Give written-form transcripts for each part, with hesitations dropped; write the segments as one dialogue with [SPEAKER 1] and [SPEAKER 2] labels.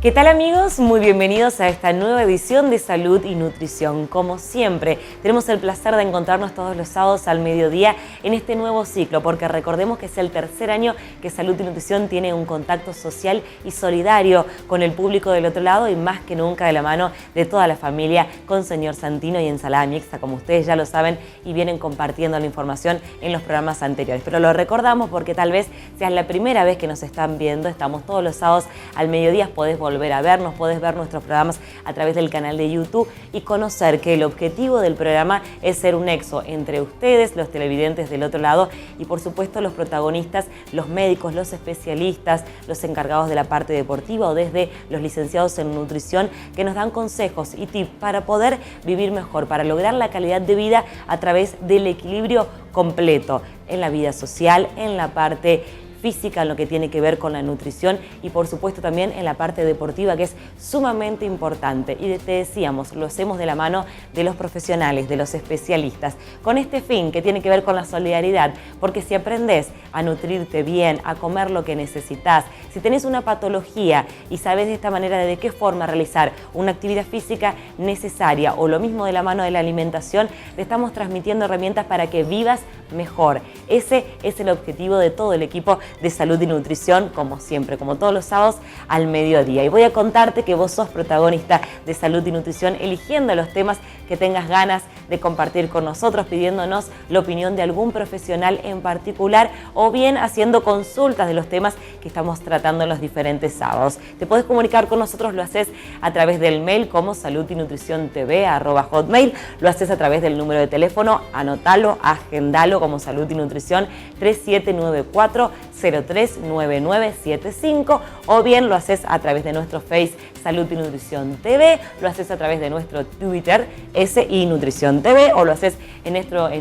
[SPEAKER 1] ¿Qué tal, amigos? Muy bienvenidos a esta nueva edición de Salud y Nutrición. Como siempre, tenemos el placer de encontrarnos todos los sábados al mediodía en este nuevo ciclo, porque recordemos que es el tercer año que Salud y Nutrición tiene un contacto social y solidario con el público del otro lado y más que nunca de la mano de toda la familia con señor Santino y ensalada mixta, como ustedes ya lo saben y vienen compartiendo la información en los programas anteriores. Pero lo recordamos porque tal vez sea la primera vez que nos están viendo. Estamos todos los sábados al mediodía, podés volver a vernos, podés ver nuestros programas a través del canal de YouTube y conocer que el objetivo del programa es ser un nexo entre ustedes, los televidentes del otro lado y por supuesto los protagonistas, los médicos, los especialistas, los encargados de la parte deportiva o desde los licenciados en nutrición que nos dan consejos y tips para poder vivir mejor, para lograr la calidad de vida a través del equilibrio completo en la vida social, en la parte física, en lo que tiene que ver con la nutrición y por supuesto también en la parte deportiva, que es sumamente importante. Y te decíamos, lo hacemos de la mano de los profesionales, de los especialistas, con este fin que tiene que ver con la solidaridad, porque si aprendes a nutrirte bien, a comer lo que necesitas, si tenés una patología y sabes de esta manera de qué forma realizar una actividad física necesaria o lo mismo de la mano de la alimentación, le estamos transmitiendo herramientas para que vivas mejor. Ese es el objetivo de todo el equipo de Salud y Nutrición, como siempre, como todos los sábados al mediodía. Y voy a contarte que vos sos protagonista de Salud y Nutrición, eligiendo los temas que tengas ganas de compartir con nosotros, pidiéndonos la opinión de algún profesional en particular o bien haciendo consultas de los temas que estamos tratando en los diferentes sábados. Te podés comunicar con nosotros, lo haces a través del mail como saludynutriciontv@hotmail, lo haces a través del número de teléfono, anotalo, agendalo como Salud y Nutrición 3794-039975 o bien lo haces a través de nuestro Face Salud y Nutrición TV, lo haces a través de nuestro Twitter SI Nutrición TV o lo haces en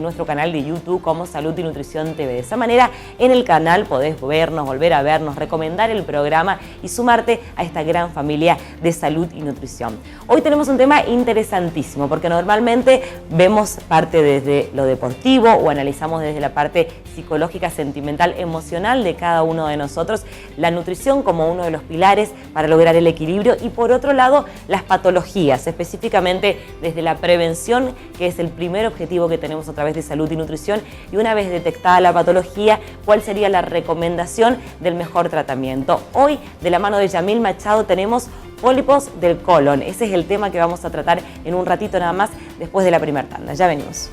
[SPEAKER 1] nuestro canal de YouTube como Salud y Nutrición TV. De esa manera en el canal podés vernos, volver a vernos, recomendar el programa y sumarte a esta gran familia de Salud y Nutrición. Hoy tenemos un tema interesantísimo porque normalmente vemos parte desde lo deportivo o analizamos desde la parte psicológica, sentimental, emocional de cada uno de nosotros, la nutrición como uno de los pilares para lograr el equilibrio y por otro lado las patologías, específicamente desde la prevención, que es el primer objetivo que tenemos a través de Salud y Nutrición, y una vez detectada la patología, cuál sería la recomendación del mejor tratamiento. Hoy, de la mano de Yamil Machado, tenemos pólipos del colon. Ese es el tema que vamos a tratar en un ratito nada más después de la primera tanda. Ya venimos.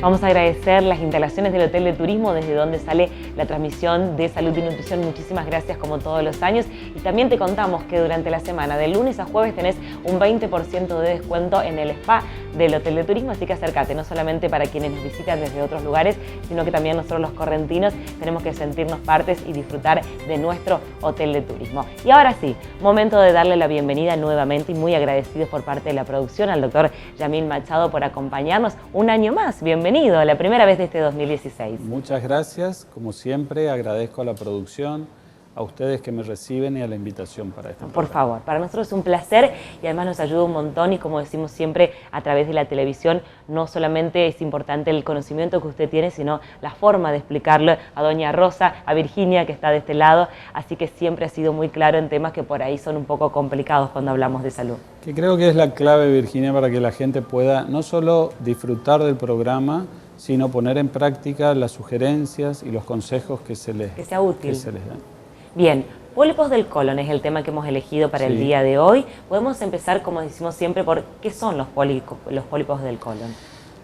[SPEAKER 1] Vamos a agradecer las instalaciones del Hotel de Turismo desde donde sale la transmisión de Salud y Nutrición. Muchísimas gracias como todos los años. Y también te contamos que durante la semana, de lunes a jueves, tenés un 20% de descuento en el spa del Hotel de Turismo. Así que acércate, no solamente para quienes nos visitan desde otros lugares, sino que también nosotros los correntinos tenemos que sentirnos partes y disfrutar de nuestro Hotel de Turismo. Y ahora sí, momento de darle la bienvenida nuevamente y muy agradecidos por parte de la producción al doctor Yamil Machado por acompañarnos un año más. Bienvenido, la primera vez de este 2016.
[SPEAKER 2] Muchas gracias, como siempre agradezco a la producción, a ustedes que me reciben y a la invitación para este programa.
[SPEAKER 1] Por favor, para nosotros es un placer y además nos ayuda un montón y como decimos siempre a través de la televisión, no solamente es importante el conocimiento que usted tiene, sino la forma de explicarlo a doña Rosa, a Virginia que está de este lado, así que siempre ha sido muy claro en temas que por ahí son un poco complicados cuando hablamos de salud.
[SPEAKER 2] Que creo que es la clave, Virginia, para que la gente pueda no solo disfrutar del programa, sino poner en práctica las sugerencias y los consejos que se les dan.
[SPEAKER 1] Bien, pólipos del colon es el tema que hemos elegido para el día de hoy. Podemos empezar, como decimos siempre, por qué son los pólipos del colon.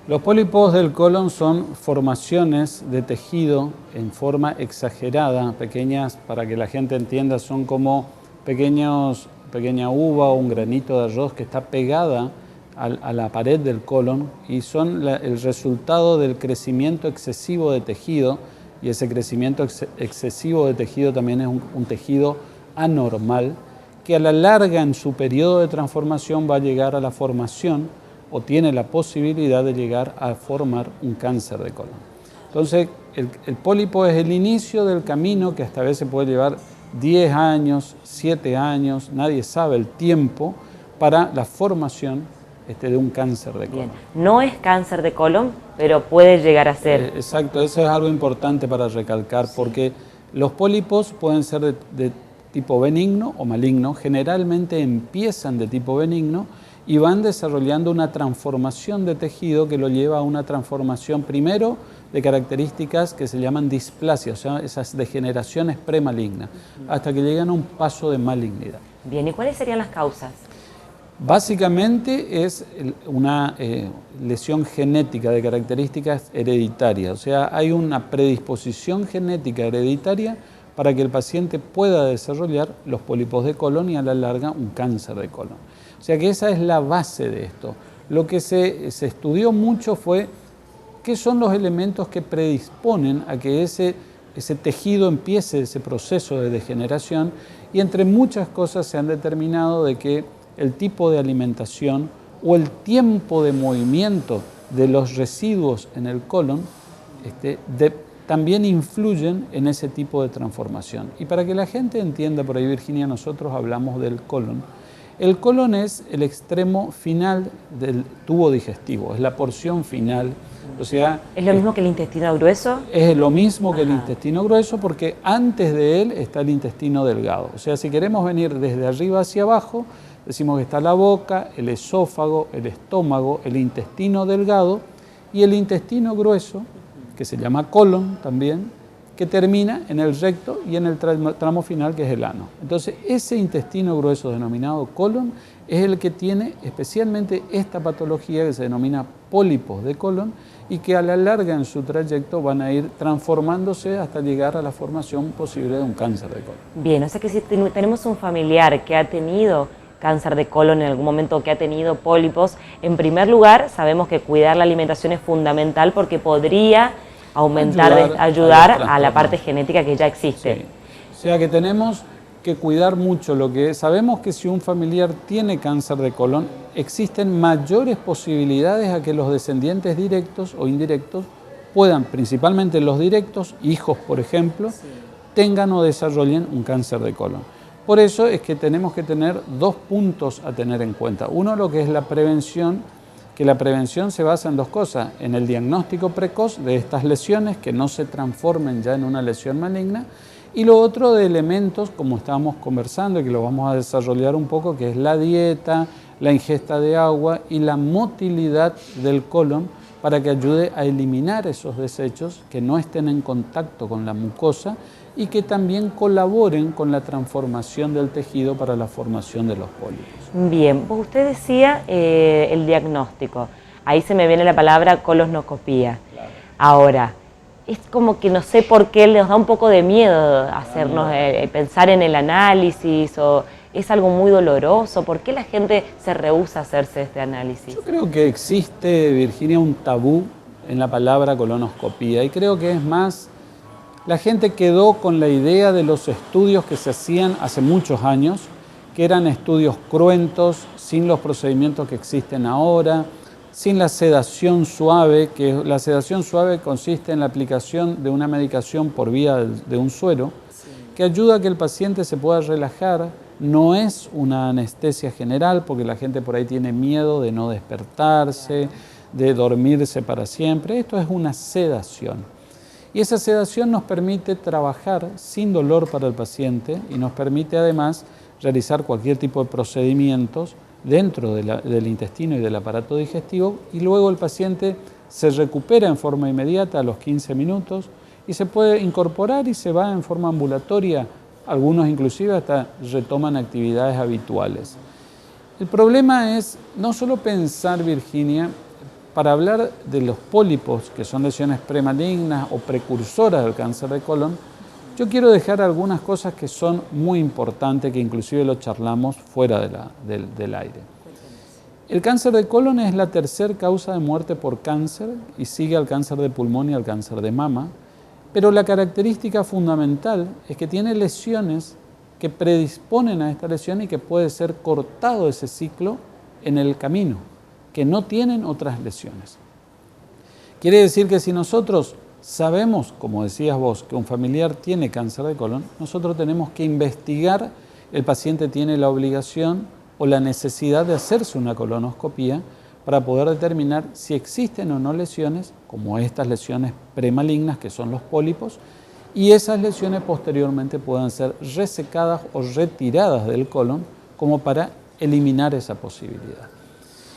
[SPEAKER 2] Los pólipos del colon son formaciones de tejido en forma exagerada, pequeñas, para que la gente entienda, son como pequeña uva o un granito de arroz que está pegada a la pared del colon y son el resultado del crecimiento excesivo de tejido. Y ese crecimiento excesivo de tejido también es un tejido anormal que a la larga en su periodo de transformación va a llegar a la formación o tiene la posibilidad de llegar a formar un cáncer de colon. Entonces el pólipo es el inicio del camino que hasta a veces puede llevar 10 años, 7 años, nadie sabe el tiempo para la formación de un cáncer de colon.
[SPEAKER 1] Bien, no es cáncer de colon, pero puede llegar a ser.
[SPEAKER 2] Exacto, eso es algo importante para recalcar, porque los pólipos pueden ser de tipo benigno o maligno, generalmente empiezan de tipo benigno y van desarrollando una transformación de tejido que lo lleva a una transformación primero de características que se llaman displasia, o sea, esas degeneraciones premalignas, hasta que llegan a un paso de malignidad.
[SPEAKER 1] Bien, ¿y cuáles serían las causas?
[SPEAKER 2] Básicamente es una lesión genética de características hereditarias, o sea, hay una predisposición genética hereditaria para que el paciente pueda desarrollar los pólipos de colon y a la larga un cáncer de colon. O sea que esa es la base de esto. Lo que se estudió mucho fue qué son los elementos que predisponen a que ese tejido empiece ese proceso de degeneración, y entre muchas cosas se han determinado de que el tipo de alimentación o el tiempo de movimiento de los residuos en el colon también influyen en ese tipo de transformación. Y para que la gente entienda, por ahí Virginia, nosotros hablamos del colon. El colon es el extremo final del tubo digestivo, es la porción final. O sea,
[SPEAKER 1] ¿Es lo mismo que el intestino grueso?
[SPEAKER 2] Es lo mismo que el intestino grueso, porque antes de él está el intestino delgado. O sea, si queremos venir desde arriba hacia abajo, decimos que está la boca, el esófago, el estómago, el intestino delgado y el intestino grueso, que se llama colon también, que termina en el recto y en el tramo final, que es el ano. Entonces, ese intestino grueso denominado colon es el que tiene especialmente esta patología que se denomina pólipos de colon y que a la larga en su trayecto van a ir transformándose hasta llegar a la formación posible de un cáncer de colon.
[SPEAKER 1] Bien, o sea que si tenemos un familiar que ha tenido cáncer de colon en algún momento, que ha tenido pólipos, en primer lugar sabemos que cuidar la alimentación es fundamental porque podría ayudar a la parte genética que ya existe.
[SPEAKER 2] Sí. O sea que tenemos que cuidar mucho lo que es. Sabemos que si un familiar tiene cáncer de colon, existen mayores posibilidades a que los descendientes directos o indirectos puedan, principalmente los directos, hijos por ejemplo, tengan o desarrollen un cáncer de colon. Por eso es que tenemos que tener dos puntos a tener en cuenta. Uno, lo que es la prevención, que la prevención se basa en dos cosas: en el diagnóstico precoz de estas lesiones, que no se transformen ya en una lesión maligna, y lo otro de elementos, como estábamos conversando y que lo vamos a desarrollar un poco, que es la dieta, la ingesta de agua y la motilidad del colon para que ayude a eliminar esos desechos que no estén en contacto con la mucosa y que también colaboren con la transformación del tejido para la formación de los pólipos.
[SPEAKER 1] Bien, usted decía el diagnóstico, ahí se me viene la palabra colonoscopía. Claro. Ahora, es como que no sé por qué nos da un poco de miedo hacernos pensar en el análisis, o es algo muy doloroso. ¿Por qué la gente se rehúsa a hacerse este análisis?
[SPEAKER 2] Yo creo que existe, Virginia, un tabú en la palabra colonoscopía, y creo que es más, la gente quedó con la idea de los estudios que se hacían hace muchos años, que eran estudios cruentos, sin los procedimientos que existen ahora, sin la sedación suave, que la sedación suave consiste en la aplicación de una medicación por vía de un suero, que ayuda a que el paciente se pueda relajar. No es una anestesia general, porque la gente por ahí tiene miedo de no despertarse, de dormirse para siempre. Esto es una sedación. Y esa sedación nos permite trabajar sin dolor para el paciente y nos permite además realizar cualquier tipo de procedimientos dentro del intestino y del aparato digestivo, y luego el paciente se recupera en forma inmediata a los 15 minutos y se puede incorporar y se va en forma ambulatoria. Algunos inclusive hasta retoman actividades habituales. El problema es no solo pensar, Virginia, para hablar de los pólipos, que son lesiones premalignas o precursoras del cáncer de colon, yo quiero dejar algunas cosas que son muy importantes, que inclusive lo charlamos fuera del aire. El cáncer de colon es la tercera causa de muerte por cáncer y sigue al cáncer de pulmón y al cáncer de mama, pero la característica fundamental es que tiene lesiones que predisponen a esta lesión y que puede ser cortado ese ciclo en el camino, que no tienen otras lesiones. Quiere decir que si nosotros sabemos, como decías vos, que un familiar tiene cáncer de colon, nosotros tenemos que investigar. El paciente tiene la obligación o la necesidad de hacerse una colonoscopía para poder determinar si existen o no lesiones, como estas lesiones premalignas que son los pólipos, y esas lesiones posteriormente puedan ser resecadas o retiradas del colon como para eliminar esa posibilidad.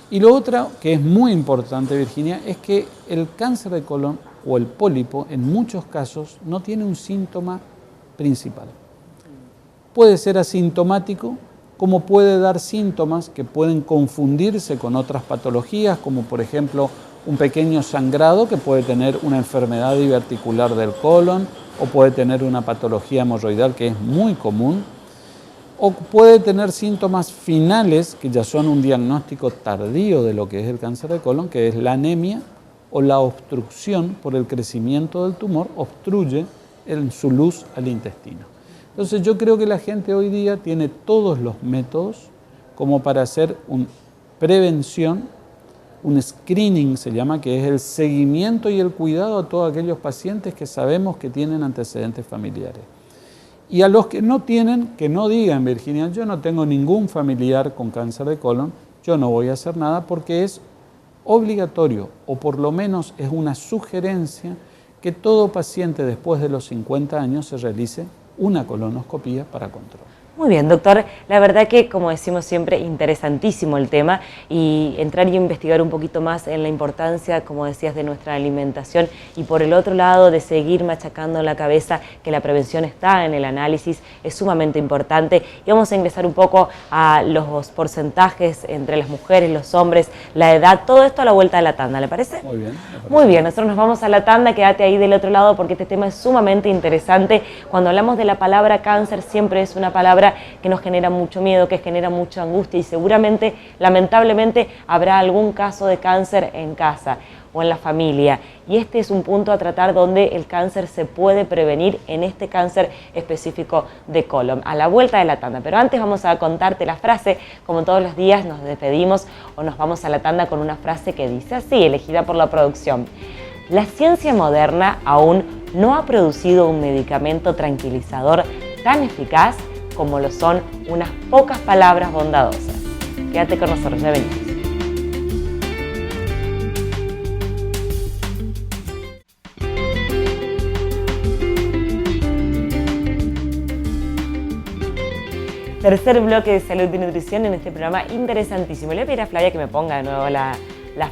[SPEAKER 2] Y lo otro que es muy importante, Virginia, es que el cáncer de colon o el pólipo en muchos casos no tiene un síntoma principal. Puede ser asintomático, como puede dar síntomas que pueden confundirse con otras patologías, como por ejemplo un pequeño sangrado que puede tener una enfermedad diverticular del colon o puede tener una patología hemorroidal que es muy común, o puede tener síntomas finales que ya son un diagnóstico tardío de lo que es el cáncer de colon, que es la anemia o la obstrucción por el crecimiento del tumor, obstruye en su luz al intestino. Entonces yo creo que la gente hoy día tiene todos los métodos como para hacer una prevención, un screening se llama, que es el seguimiento y el cuidado a todos aquellos pacientes que sabemos que tienen antecedentes familiares. Y a los que no tienen, que no digan, Virginia, yo no tengo ningún familiar con cáncer de colon, yo no voy a hacer nada, porque es obligatorio, o por lo menos es una sugerencia, que todo paciente después de los 50 años se realice una colonoscopía para control.
[SPEAKER 1] Muy bien, doctor. La verdad que, como decimos siempre, interesantísimo el tema, y entrar y investigar un poquito más en la importancia, como decías, de nuestra alimentación, y por el otro lado de seguir machacando en la cabeza que la prevención está en el análisis, es sumamente importante. Y vamos a ingresar un poco a los porcentajes entre las mujeres, los hombres, la edad, todo esto a la vuelta de la tanda, ¿le parece?
[SPEAKER 2] Muy bien.
[SPEAKER 1] Muy bien, nosotros nos vamos a la tanda, quédate ahí del otro lado porque este tema es sumamente interesante. Cuando hablamos de la palabra cáncer, siempre es una palabra que nos genera mucho miedo, que genera mucha angustia, y seguramente, lamentablemente, habrá algún caso de cáncer en casa o en la familia. Y este es un punto a tratar donde el cáncer se puede prevenir, en este cáncer específico de colon, a la vuelta de la tanda. Pero antes vamos a contarte la frase. Como todos los días nos despedimos o nos vamos a la tanda con una frase que dice así, elegida por la producción. La ciencia moderna aún no ha producido un medicamento tranquilizador tan eficaz como lo son unas pocas palabras bondadosas. Quédate con nosotros, ya venimos. Tercer bloque de salud y nutrición en este programa interesantísimo. Le voy a pedir a Flavia que me ponga de nuevo la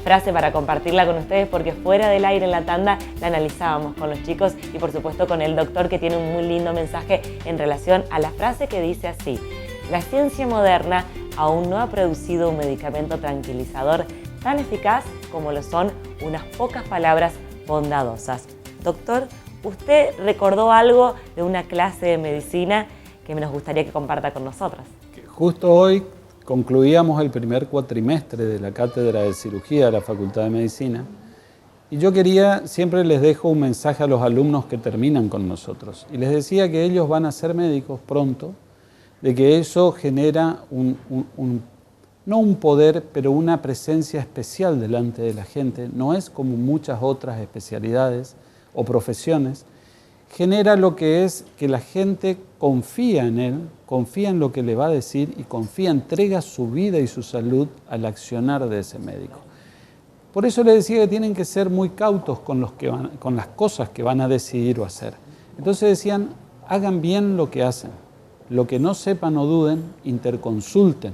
[SPEAKER 1] frase para compartirla con ustedes, porque fuera del aire en la tanda la analizábamos con los chicos y por supuesto con el doctor, que tiene un muy lindo mensaje en relación a la frase que dice así: la ciencia moderna aún no ha producido un medicamento tranquilizador tan eficaz como lo son unas pocas palabras bondadosas. Doctor, usted recordó algo de una clase de medicina que nos gustaría que comparta con nosotros.
[SPEAKER 2] Justo hoy concluíamos el primer cuatrimestre de la Cátedra de Cirugía de la Facultad de Medicina, y yo siempre les dejo un mensaje a los alumnos que terminan con nosotros, y les decía que ellos van a ser médicos pronto, de que eso genera no un poder, pero una presencia especial delante de la gente. No es como muchas otras especialidades o profesiones. Genera lo que es que la gente confía en él, confía en lo que le va a decir y entrega su vida y su salud al accionar de ese médico. Por eso les decía que tienen que ser muy cautos con las cosas que van a decidir o hacer. Entonces decían, hagan bien lo que hacen. Lo que no sepan o duden, interconsulten.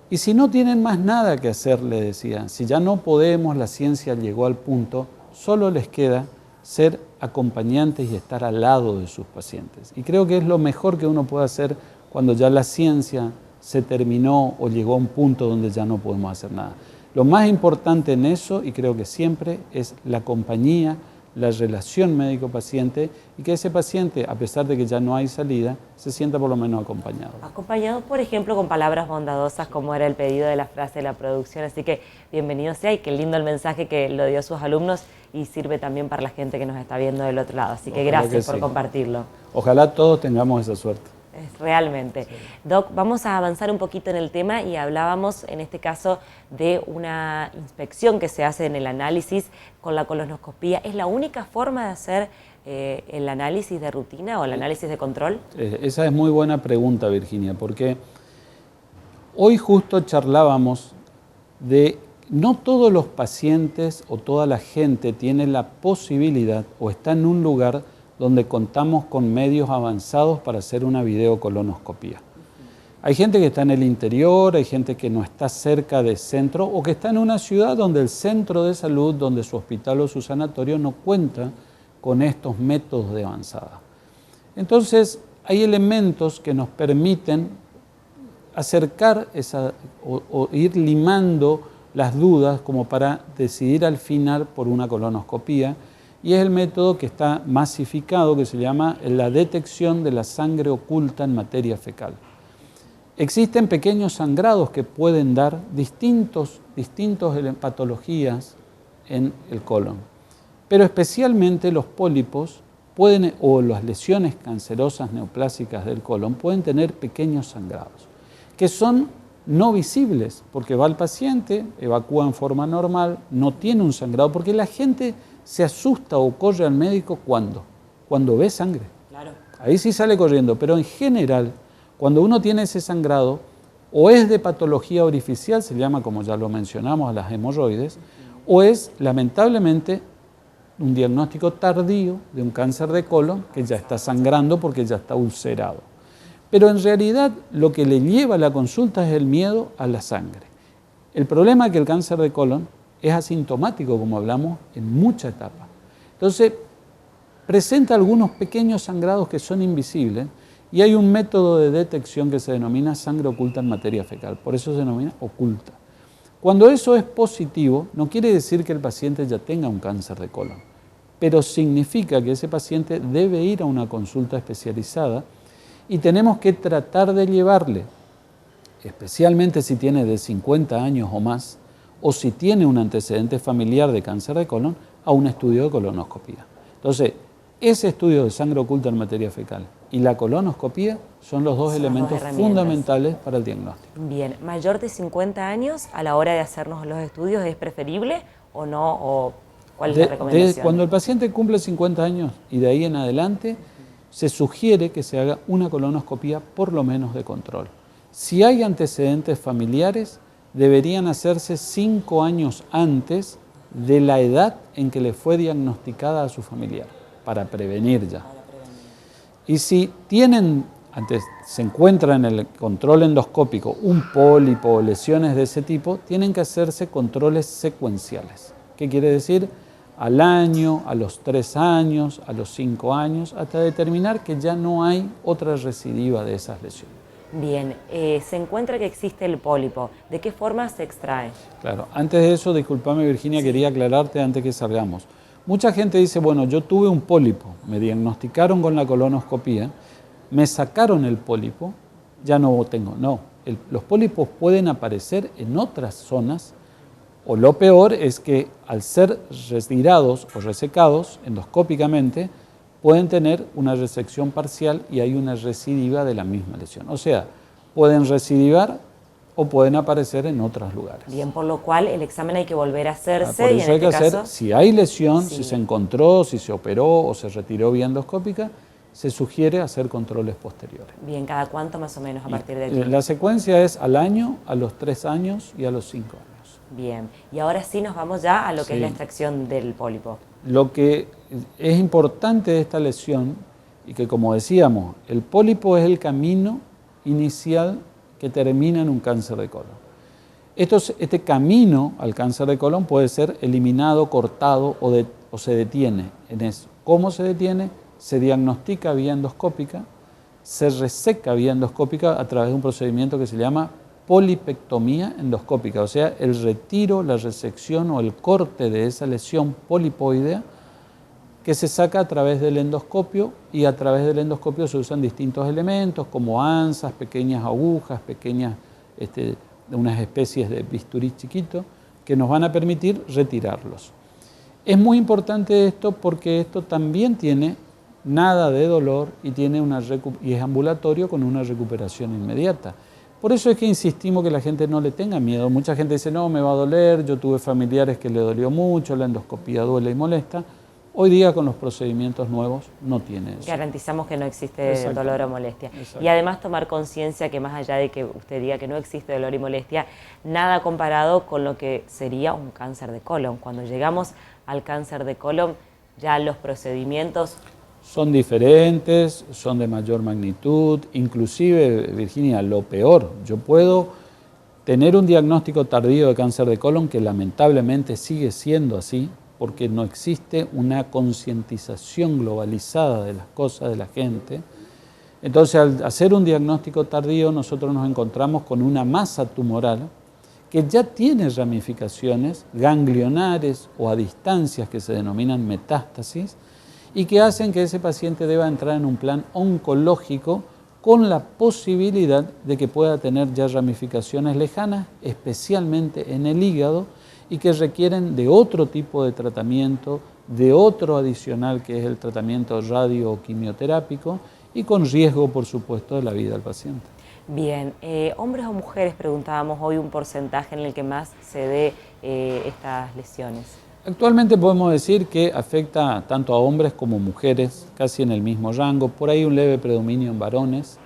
[SPEAKER 2] Y si no tienen más nada que hacer, le decía, si ya no podemos, la ciencia llegó al punto, solo les queda ser acompañantes y estar al lado de sus pacientes. Y creo que es lo mejor que uno puede hacer cuando ya la ciencia se terminó o llegó a un punto donde ya no podemos hacer nada. Lo más importante en eso, y creo que siempre, es la compañía, la relación médico-paciente, y que ese paciente, a pesar de que ya no hay salida, se sienta por lo menos acompañado.
[SPEAKER 1] Acompañado, por ejemplo, con palabras bondadosas, como era el pedido de la frase de la producción. Así que bienvenido sea, y qué lindo el mensaje que lo dio a sus alumnos, y sirve también para la gente que nos está viendo del otro lado. Así que gracias por compartirlo.
[SPEAKER 2] Ojalá todos tengamos esa suerte.
[SPEAKER 1] Realmente. Sí. Doc, vamos a avanzar un poquito en el tema, y hablábamos en este caso de una inspección que se hace en el análisis con la colonoscopía. ¿Es la única forma de hacer el análisis de rutina o el análisis de control?
[SPEAKER 2] Esa es muy buena pregunta, Virginia, porque Hoy justo charlábamos de no todos los pacientes o toda la gente tiene la posibilidad o está en un lugar donde contamos con medios avanzados para hacer una videocolonoscopía. Hay gente que está en el interior, hay gente que no está cerca del centro o que está en una ciudad donde el centro de salud, donde su hospital o su sanatorio no cuenta con estos métodos de avanzada. Entonces, hay elementos que nos permiten acercar o ir limando las dudas como para decidir al final por una colonoscopía, y es el método que está masificado, que se llama la detección de la sangre oculta en materia fecal. Existen pequeños sangrados que pueden dar distintas patologías en el colon, pero especialmente los pólipos o las lesiones cancerosas neoplásicas del colon pueden tener pequeños sangrados, que son no visibles, porque va el paciente, evacúa en forma normal, no tiene un sangrado, porque la gente se asusta o corre al médico cuando ve sangre.
[SPEAKER 1] Claro.
[SPEAKER 2] Ahí sí sale corriendo, pero en general, cuando uno tiene ese sangrado, o es de patología orificial, se llama, como ya lo mencionamos, a las hemorroides, o es, lamentablemente, un diagnóstico tardío de un cáncer de colon que ya está sangrando porque ya está ulcerado. Pero en realidad lo que le lleva a la consulta es el miedo a la sangre. El problema es que el cáncer de colon es asintomático, como hablamos, en mucha etapa. Entonces, presenta algunos pequeños sangrados que son invisibles y hay un método de detección que se denomina sangre oculta en materia fecal, por eso se denomina oculta. Cuando eso es positivo, no quiere decir que el paciente ya tenga un cáncer de colon, pero significa que ese paciente debe ir a una consulta especializada y tenemos que tratar de llevarle, especialmente si tiene de 50 años o más, o si tiene un antecedente familiar de cáncer de colon, a un estudio de colonoscopía. Entonces, ese estudio de sangre oculta en materia fecal y la colonoscopía son los dos elementos fundamentales para el diagnóstico.
[SPEAKER 1] Bien, ¿mayor de 50 años a la hora de hacernos los estudios es preferible o no? ¿O cuál es la recomendación?
[SPEAKER 2] Cuando el paciente cumple 50 años y de ahí en adelante, se sugiere que se haga una colonoscopía por lo menos de control. Si hay antecedentes familiares, deberían hacerse 5 años antes de la edad en que le fue diagnosticada a su familiar, para prevenir ya. Y si se encuentra en el control endoscópico un pólipo o lesiones de ese tipo, tienen que hacerse controles secuenciales. ¿Qué quiere decir? Al año, a los 3 años, a los 5 años, hasta determinar que ya no hay otra recidiva de esas lesiones.
[SPEAKER 1] Bien, se encuentra que existe el pólipo. ¿De qué forma se extrae?
[SPEAKER 2] Claro, antes de eso, discúlpame Virginia, quería aclararte antes que salgamos. Mucha gente dice, bueno, yo tuve un pólipo, me diagnosticaron con la colonoscopía, me sacaron el pólipo, ya no tengo. No, los pólipos pueden aparecer en otras zonas, o lo peor es que al ser retirados o resecados endoscópicamente, pueden tener una resección parcial y hay una recidiva de la misma lesión. O sea, pueden recidivar o pueden aparecer en otros lugares.
[SPEAKER 1] Bien, por lo cual el examen hay que volver a hacerse.
[SPEAKER 2] Por eso
[SPEAKER 1] y
[SPEAKER 2] hay que hacer, si hay lesión,
[SPEAKER 1] sí,
[SPEAKER 2] si se encontró, si se operó o se retiró vía endoscópica, se sugiere hacer controles posteriores.
[SPEAKER 1] Bien, ¿cada cuánto más o menos a partir de aquí?
[SPEAKER 2] La secuencia es al año, a los 3 años y a los 5 años.
[SPEAKER 1] Bien, y ahora sí nos vamos ya a lo que es la extracción del pólipo.
[SPEAKER 2] Lo que es importante de esta lesión, y que como decíamos, el pólipo es el camino inicial que termina en un cáncer de colon. Este camino al cáncer de colon puede ser eliminado, cortado o se detiene en eso. ¿Cómo se detiene? Se diagnostica vía endoscópica, se reseca vía endoscópica a través de un procedimiento que se llama polipectomía endoscópica, o sea, el retiro, la resección o el corte de esa lesión polipoidea que se saca a través del endoscopio, y a través del endoscopio se usan distintos elementos como anzas, pequeñas agujas, unas especies de bisturí chiquito que nos van a permitir retirarlos. Es muy importante esto porque esto también tiene nada de dolor y es ambulatorio con una recuperación inmediata. Por eso es que insistimos que la gente no le tenga miedo. Mucha gente dice, no, me va a doler, yo tuve familiares que le dolió mucho, la endoscopía duele y molesta. Hoy día con los procedimientos nuevos no tiene eso.
[SPEAKER 1] Garantizamos que no existe dolor o molestia.
[SPEAKER 2] Exacto.
[SPEAKER 1] Y además tomar conciencia que más allá de que usted diga que no existe dolor y molestia, nada comparado con lo que sería un cáncer de colon. Cuando llegamos al cáncer de colon, ya los procedimientos
[SPEAKER 2] son diferentes, son de mayor magnitud, inclusive, Virginia, lo peor, yo puedo tener un diagnóstico tardío de cáncer de colon que lamentablemente sigue siendo así, porque no existe una concientización globalizada de las cosas de la gente. Entonces, al hacer un diagnóstico tardío, nosotros nos encontramos con una masa tumoral que ya tiene ramificaciones ganglionares o a distancias que se denominan metástasis y que hacen que ese paciente deba entrar en un plan oncológico con la posibilidad de que pueda tener ya ramificaciones lejanas, especialmente en el hígado, y que requieren de otro tipo de tratamiento, de otro adicional que es el tratamiento radio o quimioterápico y con riesgo, por supuesto, de la vida del paciente.
[SPEAKER 1] Bien, hombres o mujeres, preguntábamos hoy un porcentaje en el que más se dé estas lesiones.
[SPEAKER 2] Actualmente podemos decir que afecta tanto a hombres como mujeres, casi en el mismo rango, por ahí un leve predominio en varones,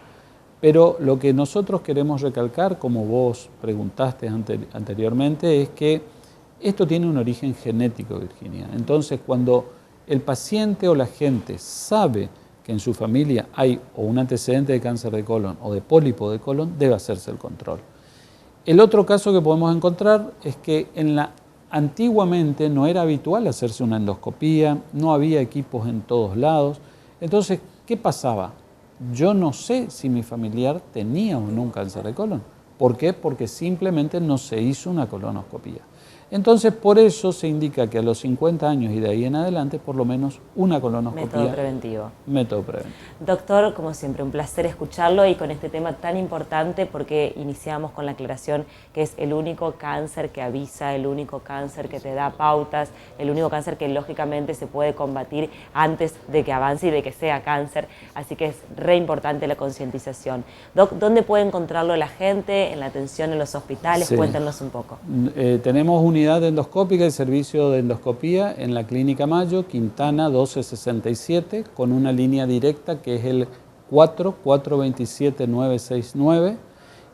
[SPEAKER 2] pero lo que nosotros queremos recalcar, como vos preguntaste anteriormente, es que esto tiene un origen genético, Virginia. Entonces, cuando el paciente o la gente sabe que en su familia hay o un antecedente de cáncer de colon o de pólipo de colon, debe hacerse el control. El otro caso que podemos encontrar es que antiguamente no era habitual hacerse una endoscopía, no había equipos en todos lados. Entonces, ¿qué pasaba? Yo no sé si mi familiar tenía o no un cáncer de colon. ¿Por qué? Porque simplemente no se hizo una colonoscopía. Entonces, por eso se indica que a los 50 años y de ahí en adelante, por lo menos una colonoscopía.
[SPEAKER 1] Método preventivo.
[SPEAKER 2] Método preventivo.
[SPEAKER 1] Doctor, como siempre, un placer escucharlo y con este tema tan importante porque iniciamos con la aclaración que es el único cáncer que avisa, el único cáncer que te da pautas, el único cáncer que lógicamente se puede combatir antes de que avance y de que sea cáncer. Así que es re importante la concientización. Doc, ¿dónde puede encontrarlo la gente? ¿En la atención en los hospitales?
[SPEAKER 2] Sí.
[SPEAKER 1] Cuéntenos un poco.
[SPEAKER 2] Tenemos unidad endoscópica y servicio de endoscopía en la Clínica Mayo, Quintana 1267, con una línea directa que es el 4427969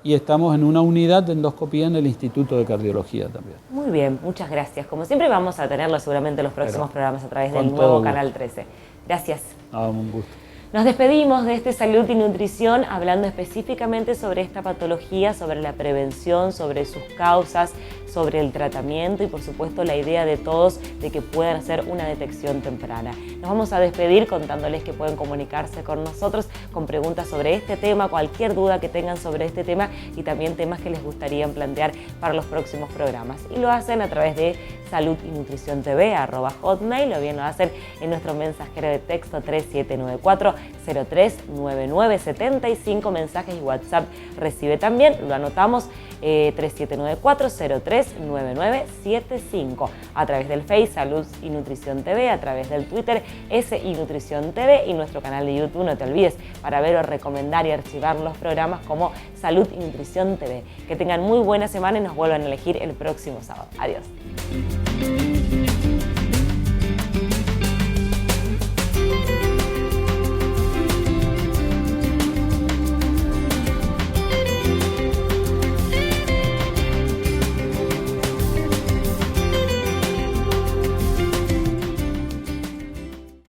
[SPEAKER 2] y estamos en una unidad de endoscopía en el Instituto de Cardiología también.
[SPEAKER 1] Muy bien, muchas gracias. Como siempre vamos a tenerlo seguramente en los próximos programas a través del
[SPEAKER 2] con
[SPEAKER 1] nuevo
[SPEAKER 2] todo
[SPEAKER 1] Canal 13. Gracias.
[SPEAKER 2] Un gusto.
[SPEAKER 1] Nos despedimos de este Salud y Nutrición hablando específicamente sobre esta patología, sobre la prevención, sobre sus causas, sobre el tratamiento y por supuesto la idea de todos de que puedan hacer una detección temprana. Nos vamos a despedir contándoles que pueden comunicarse con nosotros con preguntas sobre este tema, cualquier duda que tengan sobre este tema y también temas que les gustaría plantear para los próximos programas. Y lo hacen a través de Salud y Nutrición TV, @hotmail, o bien lo hacen en nuestro mensajero de texto 3794-039975 mensajes y WhatsApp recibe también, lo anotamos, 3794-039975, a través del Face Salud y Nutrición TV, a través del Twitter SI Nutrición TV y nuestro canal de YouTube, no te olvides, para ver o recomendar y archivar los programas como Salud y Nutrición TV. Que tengan muy buena semana y nos vuelvan a elegir el próximo sábado. Adiós.